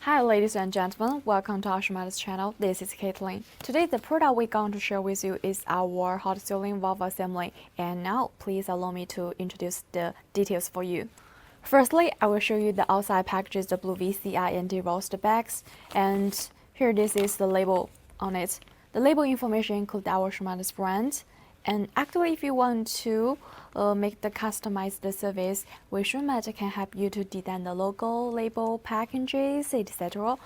Hi ladies and gentlemen, welcome to our Shumatt's channel. This is Caitlin. Today the product we're going to share with you is our hot sealing valve assembly, and now please allow me to introduce the details for you. Firstly, I will show you the outside packages, the blue VCI and de-roast bags, and here this is the label on it. The label information includes our Shumatt's brand. And actually, if you want to make the customized service, Shumatt can help you to design the logo, label, packages, etc.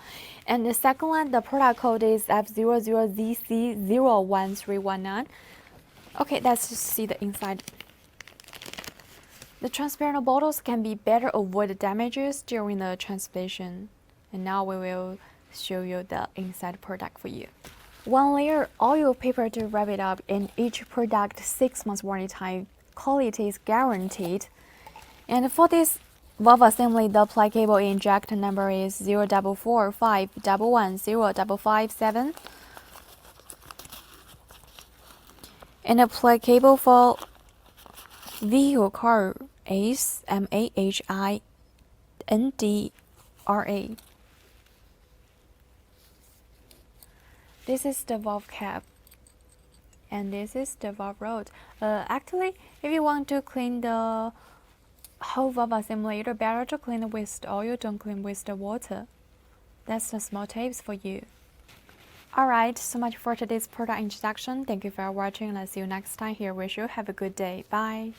And the second one, the product code is F00ZC01319. Okay, let's see the inside. The transparent bottles can be better avoid damages during the transportation. And now we will show you the inside product for you. 1 layer oil paper to wrap it up, and each product 6 months warranty time. Quality is guaranteed. And for this valve assembly, the plug cable injector number is 0445110557. And the plug cable for vehicle car is MAHINDRA. This is the valve cap, and this is the valve rod. Actually, if you want to clean the whole valve assembly, it's better to clean it with the oil, don't clean with the water. That's the small tips for you. Alright, so much for today's product introduction. Thank you for watching, and I'll see you next time here. Wish you have a good day. Bye.